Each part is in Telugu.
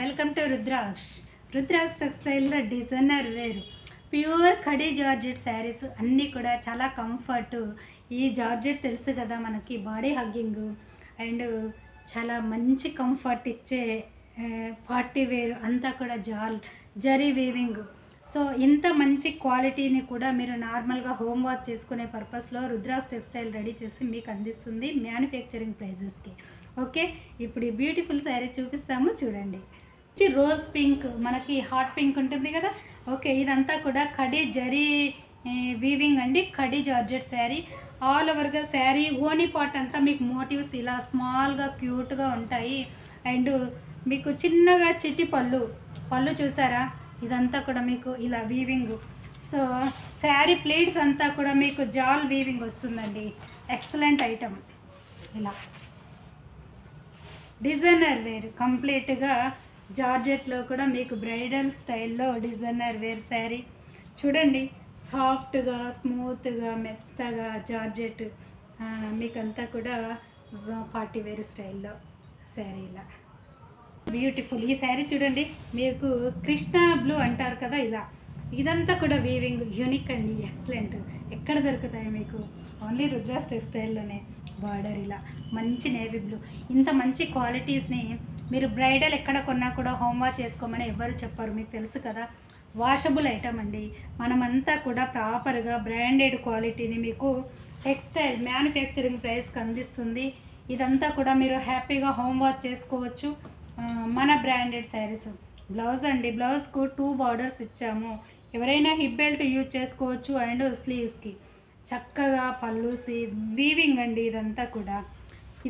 వెల్కమ్ టు రుద్రాక్ష టెక్స్టైల్లో designer wear pure khadi georgette saris అన్నీ కూడా చాలా కంఫర్ట్. ఈ జార్జెట్ తెలుసు కదా మనకి, బాడీ హగ్గింగ్ అండ్ చాలా మంచి కంఫర్ట్ ఇచ్చే పార్టీ వేర్ అంతా కూడా జరీ వీవింగ్. సో ఇంత మంచి క్వాలిటీని కూడా మీరు నార్మల్గా హోమ్ వాష్ చేసుకునే పర్పస్లో రుద్రాక్ష టెక్స్టైల్ రెడీ చేసి మీకు అందిస్తుంది మ్యానుఫ్యాక్చరింగ్ ప్రైజెస్కి. ఓకే, ఇప్పుడు ఈ బ్యూటిఫుల్ శారీ చూపిస్తాము చూడండి. రోజ్ పింక్, మనకి హాట్ పింక్ ఉంటుంది కదా. ఓకే, ఇదంతా కూడా ఖడీ జరీ వీవింగ్ అండి, ఖడీ జార్జెట్ శారీ. ఆల్ ఓవర్గా శారీ ఓనీ పార్ట్ అంతా మీకు మోటివ్స్ ఇలా స్మాల్గా క్యూట్గా ఉంటాయి. అండ్ మీకు చిన్నగా చిట్టి పళ్ళు చూసారా, ఇదంతా కూడా మీకు ఇలా వీవింగ్. సో శారీ ప్లేట్స్ అంతా కూడా మీకు జాల్ వీవింగ్ వస్తుందండి. Excellent item. ఇలా డిజైనర్ వేర్ కంప్లీట్గా జార్జెట్లో కూడా మీకు బ్రైడల్ స్టైల్లో డిజైనర్ వేర్ శారీ చూడండి. సాఫ్ట్గా స్మూత్గా మెత్తగా జార్జెట్ మీకంతా కూడా పార్టీ వేర్ స్టైల్లో శారీ ఇలా బ్యూటిఫుల్. ఈ శారీ చూడండి, మీకు కృష్ణా బ్లూ అంటారు కదా, ఇలా ఇదంతా కూడా వీవింగ్ యూనిక్ అండి, ఎక్సలెంట్. ఎక్కడ దొరుకుతాయి మీకు? ఓన్లీ రుద్రాక్ష టెక్స్టైల్లోనే. బార్డర్ ఇలా మంచి నేవీ బ్లూ. ఇంత మంచి క్వాలిటీస్ని మీరు బ్రైడల్ ఎక్కడ కొన్నా కూడా హోమ్ వాష్ చేసుకోమని ఎవరు చెప్పరు, మీకు తెలుసు కదా. వాషబుల్ ఐటమ్ అండి. మనమంతా కూడా ప్రాపర్గా బ్రాండెడ్ క్వాలిటీని మీకు టెక్స్టైల్ మ్యానుఫ్యాక్చరింగ్ ప్రైస్కి అందిస్తుంది. ఇదంతా కూడా మీరు హ్యాపీగా హోమ్ వాష్ చేసుకోవచ్చు. మన బ్రాండెడ్ శారీస్. బ్లౌజ్ అండి, బ్లౌజ్కు 2 బార్డర్స్ ఇచ్చాము. ఎవరైనా హిప్ బెల్ట్ యూజ్ చేసుకోవచ్చు అండ్ స్లీవ్స్కి చక్కగా పళ్ళుసి వీవింగ్ అండి. ఇదంతా కూడా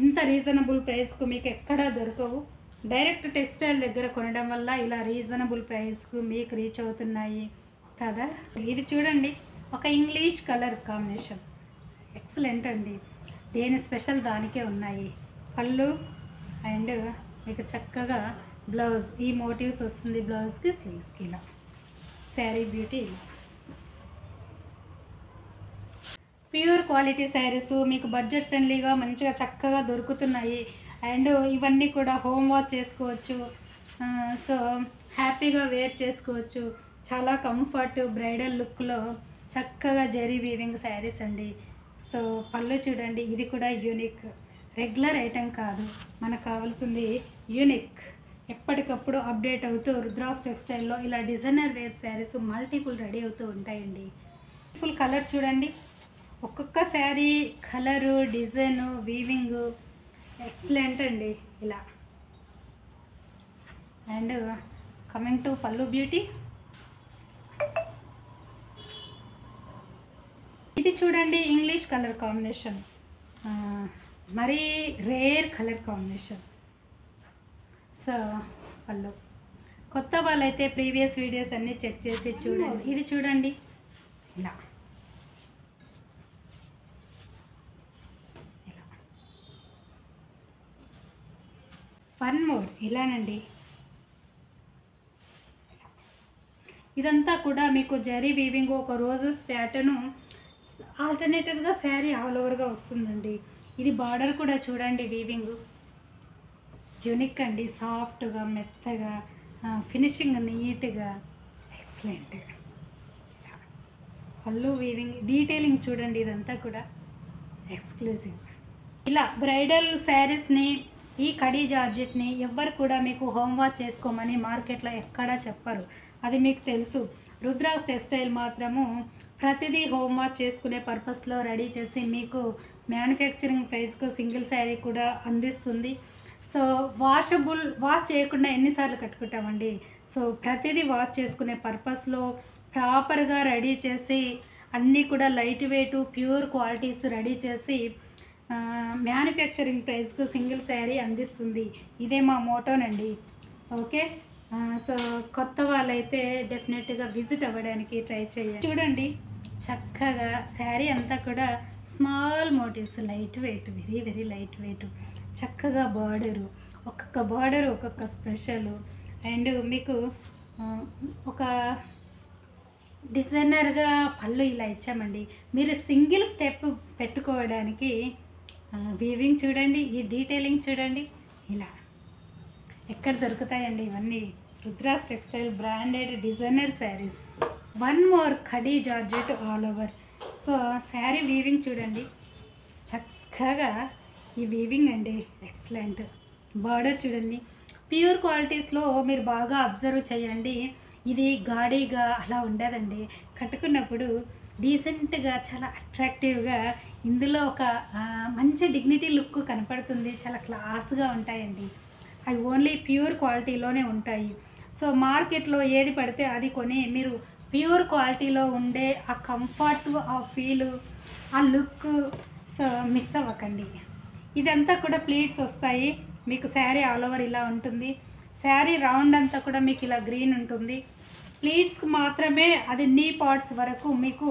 ఇంత రీజనబుల్ ప్రైస్కు మీకు ఎక్కడా దొరకవు. డైరెక్ట్ టెక్స్టైల్ దగ్గర కొనడం వల్ల ఇలా రీజనబుల్ ప్రైస్కు మీకు రీచ్ అవుతున్నాయి కదా. ఇది చూడండి, ఒక ఇంగ్లీష్ కలర్ కాంబినేషన్, ఎక్సలెంట్ అండి. దేని స్పెషల్ దానికే ఉన్నాయి. పళ్ళు అండ్ మీకు చక్కగా బ్లౌజ్ ఈ మోటివ్స్ వస్తుంది. బ్లౌజ్కి స్లీవ్స్కి ఇలా sari beauty. Pure quality saris మీకు బడ్జెట్ ఫ్రెండ్లీగా మంచిగా చక్కగా దొరుకుతున్నాయి. అండ్ ఇవన్నీ కూడా హోమ్ వాష్ చేసుకోవచ్చు. సో హ్యాపీగా వేర్ చేసుకోవచ్చు. చాలా కంఫర్ట్ బ్రైడల్ లుక్లో చక్కగా జరీ వీవింగ్ శారీస్ అండి. సో పళ్ళు చూడండి, ఇది కూడా యూనిక్, రెగ్యులర్ ఐటెం కాదు. మనకు కావాల్సింది యూనిక్. ఎప్పటికప్పుడు అప్డేట్ అవుతూ రుద్రాక్ష టెక్స్టైల్లో ఇలా designer wear saris multiple ready అవుతూ ఉంటాయండి. ఫుల్ కలర్ చూడండి, ఒక్కొక్క sari colour design weaving excellent అండి ఇలా. And coming to pallu beauty. ఇది చూడండి, ఇంగ్లీష్ కలర్ కాంబినేషన్, మరీ రేర్ కలర్ కాంబినేషన్. సో పళ్ళు కొత్త వాళ్ళైతే ప్రీవియస్ వీడియోస్ అన్నీ చెక్ చేసి చూడండి. ఇది చూడండి ఇలా వన్ మోర్ ఇలానండి. ఇదంతా కూడా మీకు జరీ వీవింగ్, ఒక రోజెస్ ప్యాటర్ను ఆల్టర్నేటివ్గా శారీ ఆల్ ఓవర్గా వస్తుందండి. ఇది బార్డర్ కూడా చూడండి, వీవింగ్ యూనిక్ అండి, సాఫ్ట్గా మెత్తగా ఫినిషింగ్ నీట్గా ఎక్సలెంట్. పళ్ళు వీవింగ్ డీటెయిలింగ్ చూడండి, ఇదంతా కూడా ఎక్స్క్లూజివ్. ఇలా బ్రైడల్ శారీస్ని, ఈ ఖడీ జార్జెట్ని ఎవ్వరు కూడా మీకు హోమ్ వాష్ చేసుకోమని మార్కెట్లో ఎక్కడా చెప్పరు, అది మీకు తెలుసు. రుద్రాక్ష టెక్స్టైల్ మాత్రము ప్రతిదీ హోమ్ వాష్ చేసుకునే పర్పస్లో రెడీ చేసి మీకు మ్యానుఫ్యాక్చరింగ్ ప్రైస్కు సింగిల్ శారీ కూడా అందిస్తుంది. సో వాష్ చేయకుండా ఎన్నిసార్లు కట్టుకుంటామండి. సో ప్రతిదీ వాష్ చేసుకునే పర్పస్లో ప్రాపర్గా రెడీ చేసి అన్నీ కూడా light weight pure qualities ready చేసి మ్యానుఫ్యాక్చరింగ్ ప్రైస్కు సింగిల్ శారీ అందిస్తుంది. ఇదే మా మోటోనండి. ఓకే, సో కొత్త వాళ్ళైతే డెఫినెట్గా విజిట్ అవ్వడానికి ట్రై చేయండి. చూడండి చక్కగా శారీ అంతా కూడా small motifs, light weight, very very light weight. చక్కగా బార్డరు, ఒక్కొక్క బార్డరు ఒక్కొక్క స్పెషల్. అండ్ మీకు ఒక డిజైనర్గా పళ్ళు ఇలా ఇచ్చామండి. మీరు సింగిల్ స్టెప్ పెట్టుకోవడానికి వీవింగ్ చూడండి, ఈ డీటెయిలింగ్ చూడండి, ఇలా ఎక్కడ దొరుకుతాయండి ఇవన్నీ? Rudras textile branded designer saris. One more khadi georgette all over. So sari weaving చూడండి, చక్కగా ఈ వీవింగ్ అండి ఎక్సలెంట్. బార్డర్ చూడండి, ప్యూర్ క్వాలిటీస్లో మీరు బాగా అబ్జర్వ్ చేయండి. ఇది గాడీగా అలా ఉండదండి, కట్టుకున్నప్పుడు డీసెంట్గా చాలా అట్రాక్టివ్గా ఇందులో ఒక మంచి డిగ్నిటీ లుక్ కనపడుతుంది. చాలా క్లాస్గా ఉంటాయండి. అవి ఓన్లీ ప్యూర్ క్వాలిటీలోనే ఉంటాయి. సో మార్కెట్లో ఏది పడితే అది కొని మీరు ప్యూర్ క్వాలిటీలో ఉండే ఆ కంఫర్ట్, ఆ ఫీలు, ఆ లుక్ సో మిస్ అవ్వకండి. ఇదంతా కూడా ప్లీట్స్ వస్తాయి మీకు. శారీ ఆల్ ఓవర్ ఇలా ఉంటుంది. శారీ రౌండ్ అంతా కూడా మీకు ఇలా గ్రీన్ ఉంటుంది. ప్లీట్స్కి మాత్రమే అది నీ పార్ట్స్ వరకు మీకు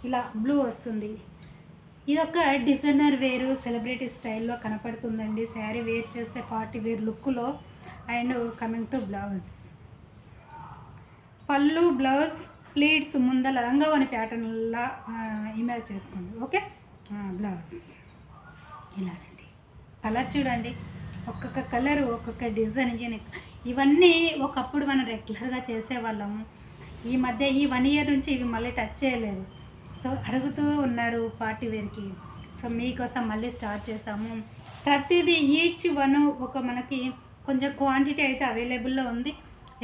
ఇలా బ్లూ వస్తుంది. ఇదొక డిజైనర్ వేరు సెలబ్రిటీ స్టైల్లో కనపడుతుందండి. శారీ వేర్ చేస్తే పార్టీ వేర్ లుక్లో. And coming to blouse, pallu, blouse, pleats ముందల రంగవని ప్యాటర్న్లా ఇమేజ్ చేసుకోండి. ఓకే, బ్లౌజ్ ఇలానండి. కలర్ చూడండి, ఒక్కొక్క కలర్ ఒక్కొక్క డిజైన్ యూనిక్. ఇవన్నీ ఒకప్పుడు మనం రెగ్యులర్గా చేసేవాళ్ళము. ఈ మధ్య ఈ 1 year నుంచి ఇవి మళ్ళీ టచ్ చేయలేదు. సో అడుగుతూ ఉన్నారు పార్టీ వేర్కి. సో మీకోసం మళ్ళీ స్టార్ట్ చేసాము. ప్రతిదీ ఈచ్ వన్ ఒక మనకి కొంచెం క్వాంటిటీ అయితే అవైలబుల్లో ఉంది.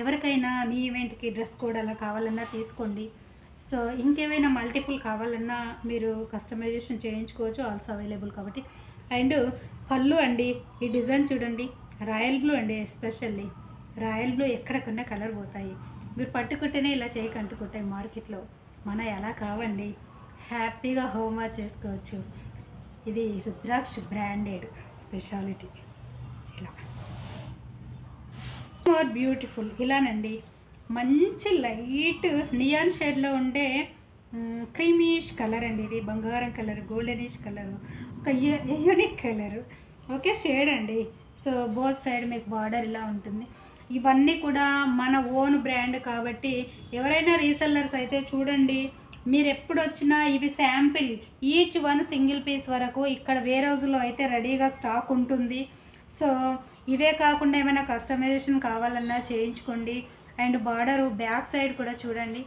ఎవరికైనా మీ ఈవెంట్కి డ్రెస్ కోడ్ అలా కావాలన్నా తీసుకోండి. సో ఇంకేమైనా మల్టిపుల్ కావాలన్నా మీరు కస్టమైజేషన్ చేయించుకోవచ్చు, ఆల్సో అవైలబుల్ కాబట్టి. అండ్ పళ్ళు అండి, ఈ డిజైన్ చూడండి, రాయల్ బ్లూ అండి. ఎస్పెషల్లీ రాయల్ బ్లూ ఎక్కడకన్నా కలర్ పోతాయి. మీరు పట్టుకుంటేనే ఇలా చేయి కంటుకుంటాయి మార్కెట్లో. మన ఎలా కావండి, హ్యాపీగా హోమ్ వాష్ చేసుకోవచ్చు. ఇది రుద్రాక్ష బ్రాండెడ్ స్పెషాలిటీ. ఇలా మోర్ బ్యూటిఫుల్ ఇలానండి. మంచి లైట్ నియాన్ షేడ్లో ఉండే క్రీమీష్ కలర్ అండి. ఇది బంగారం కలర్, గోల్డెనిష్ కలర్, ఒక యూనిక్ కలర్. ఓకే, షేడ్ అండి. సో బోత్ సైడ్ మీకు బార్డర్ ఇలా ఉంటుంది. ఇవన్నీ కూడా మన ఓన్ బ్రాండ్ కాబట్టి ఎవరైనా రీసెల్లర్స్ అయితే చూడండి, మీరు ఎప్పుడు వచ్చినా ఇవి sample, each one single piece వరకు ఇక్కడ వేరే రోజుల్లో అయితే రెడీగా స్టాక్ ఉంటుంది. సో ఇవే కాకుండా ఏమైనా కస్టమైజేషన్ కావాలన్నా చేయించుకోండి. అండ్ బార్డరు బ్యాక్ సైడ్ కూడా చూడండి,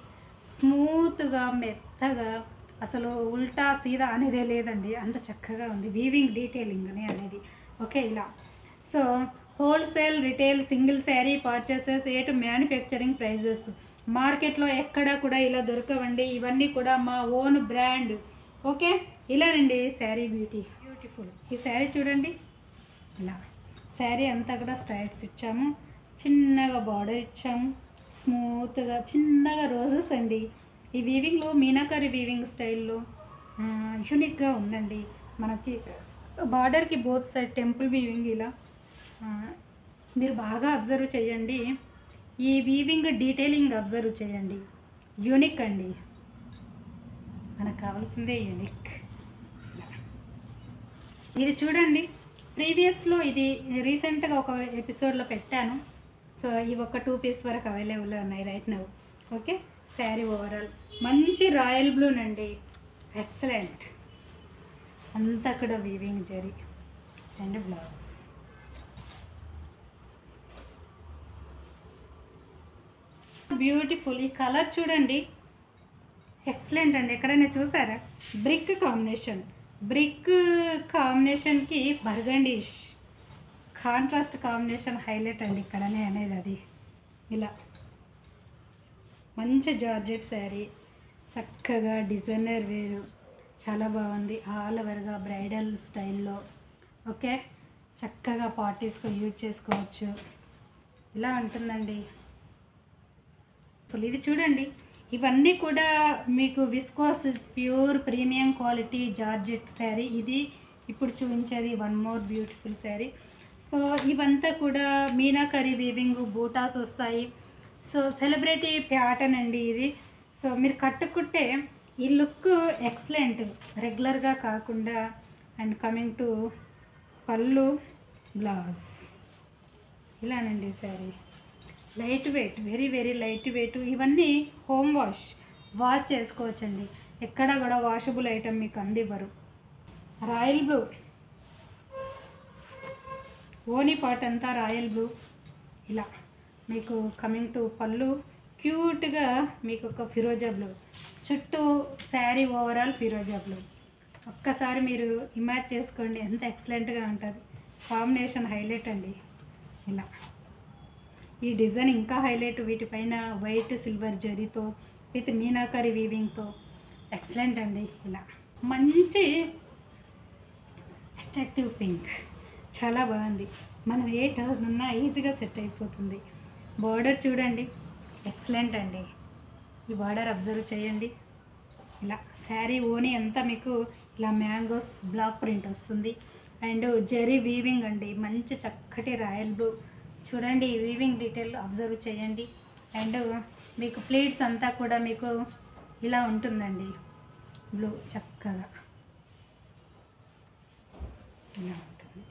స్మూత్గా మెత్తగా, అసలు ఉల్టా సీదా అనేదే లేదండి, అంత చక్కగా ఉంది. వీవింగ్ డీటెయిలింగ్ అనేది. ఓకే, ఇలా. So wholesale, retail, single sari purchases a to manufacturing prices. మార్కెట్లో ఎక్కడ కూడా ఇలా దొరకవండి. ఇవన్నీ కూడా మా ఓన్ బ్రాండ్. ఓకే, ఇలానండి శారీ బ్యూటిఫుల్. ఈ శారీ చూడండి, ఇలా శారీ అంతా కూడా స్ట్రైట్స్ ఇచ్చాము, చిన్నగా బార్డర్ ఇచ్చాము, స్మూత్గా చిన్నగా రోజెస్ అండి. ఈ వీవింగ్లో మీనాకరి వీవింగ్ స్టైల్లో యూనిక్గా ఉందండి. మనకి బార్డర్కి బోత్ సైడ్ టెంపుల్ వీవింగ్ ఇలా. మీరు బాగా అబ్జర్వ్ చేయండి, ఈ వీవింగ్ డీటెయిలింగ్ అబ్జర్వ్ చేయండి. యూనిక్ అండి, మనకు కావాల్సిందే యూనిక్. ఇది చూడండి, ప్రీవియస్లో ఇది రీసెంట్గా ఒక ఎపిసోడ్లో పెట్టాను. సో ఇవి ఒక 2 పీస్ వరకు అవైలబుల్లో ఉన్నాయి right now. Okay, sari overall మంచి రాయల్ బ్లూనండి, ఎక్సలెంట్. అంతా కూడా weaving zari. And blouse beautiful. ఈ కలర్ చూడండి, ఎక్సలెంట్ అండి. ఎక్కడైనా చూసారా? బ్రిక్ కాంబినేషన్, బ్రిక్ కాంబినేషన్కి బర్గండీష్ కాంట్రాస్ట్ కాంబినేషన్ హైలైట్ అండి ఇక్కడనే అనేది. అది ఇలా మంచి జార్జెట్ శారీ, చక్కగా డిజైనర్ వేరు, చాలా బాగుంది. ఆల్ ఓవర్గా బ్రైడల్ స్టైల్లో. ఓకే, చక్కగా పార్టీస్కి యూజ్ చేసుకోవచ్చు. ఇలా ఉంటుందండి. ఇది చూడండి, ఇవన్నీ కూడా మీకు viscose pure premium quality georgette sari. ఇది ఇప్పుడు చూపించేది one more beautiful sari. So ఇవంతా కూడా మీనాకరి వీవింగ్ బూటాస్ వస్తాయి. సో సెలబ్రిటీ ప్యాటర్న్ అండి ఇది. సో మీరు కట్టుకుంటే ఈ లుక్ ఎక్సలెంట్, రెగ్యులర్గా కాకుండా. And coming to pallu, blouse ఇలానండి sari. Light weight, very very light weight. ఇవన్నీ హోమ్ వాష్ చేసుకోవచ్చండి. ఎక్కడ కూడా వాషబుల్ ఐటమ్ మీకు అందివ్వరు. రాయల్ బ్లూ ఓనీ పార్ట్ అంతా రాయల్ బ్లూ. ఇలా మీకు కమింగ్ టు పళ్ళు క్యూట్గా మీకు ఒక ఫిరోజా బ్లూ, చుట్టూ శారీ ఓవరాల్ ఫిరోజా బ్లూ. ఒక్కసారి మీరు ఇమాజ్ చేసుకోండి ఎంత ఎక్సలెంట్గా ఉంటుంది. కాంబినేషన్ హైలైట్ అండి. ఇలా ఈ డిజైన్ ఇంకా హైలైట్, వీటిపైన వైట్ సిల్వర్ జరీతో విత్ మీనాకరి వీవింగ్తో ఎక్సలెంట్ అండి. ఇలా మంచి అట్రాక్టివ్ పింక్, చాలా బాగుంది. మనం ఏ టర్న్ ఉన్నా ఈజీగా సెట్ అయిపోతుంది. బార్డర్ చూడండి, ఎక్సలెంట్ అండి. ఈ బార్డర్ అబ్జర్వ్ చేయండి. ఇలా శారీ ఓనీ అంతా మీకు ఇలా మ్యాంగోస్ బ్లాక్ ప్రింట్ వస్తుంది. అండ్ జరీ వీవింగ్ అండి, మంచి చక్కటి రాయల్ బ్లూ. చూడండి ఈ వీవింగ్ డీటెయిల్ అబ్జర్వ్ చేయండి. అండ్ మీకు ప్లేట్స్ అంతా కూడా మీకు ఇలా ఉంటుందండి, బ్లూ చక్కగా ఇలా ఉంటుంది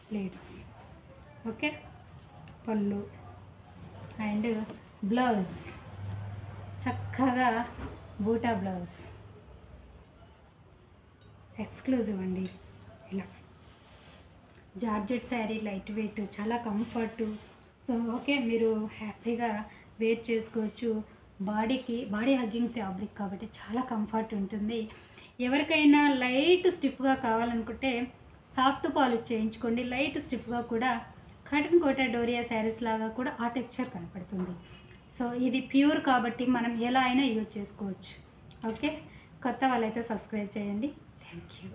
ప్లేట్స్. ఓకే, పళ్ళు అండ్ బ్లౌజ్ చక్కగా బూటా బ్లౌజ్, ఎక్స్క్లూజివ్ అండి. ఇలా జార్జెట్ శారీ, లైట్ వెయిట్, చాలా కంఫర్టు. సో ఓకే, మీరు హ్యాపీగా వేర్ చేసుకోవచ్చు. బాడీ హగ్గింగ్ ఫ్యాబ్రిక్ కాబట్టి చాలా కంఫర్ట్ ఉంటుంది. ఎవరికైనా లైట్ స్టిఫ్గా కావాలనుకుంటే సాఫ్ట్ పాలిష్ చేయించుకోండి. లైట్ స్టిఫ్గా కూడా కాటన్ కోటా డోరియా శారీస్ లాగా కూడా ఆ టెక్స్చర్ కనపడుతుంది. సో ఇది ప్యూర్ కాబట్టి మనం ఎలా అయినా యూజ్ చేసుకోవచ్చు. ఓకే, కొత్త వాళ్ళైతే సబ్స్క్రైబ్ చేయండి. Thank you.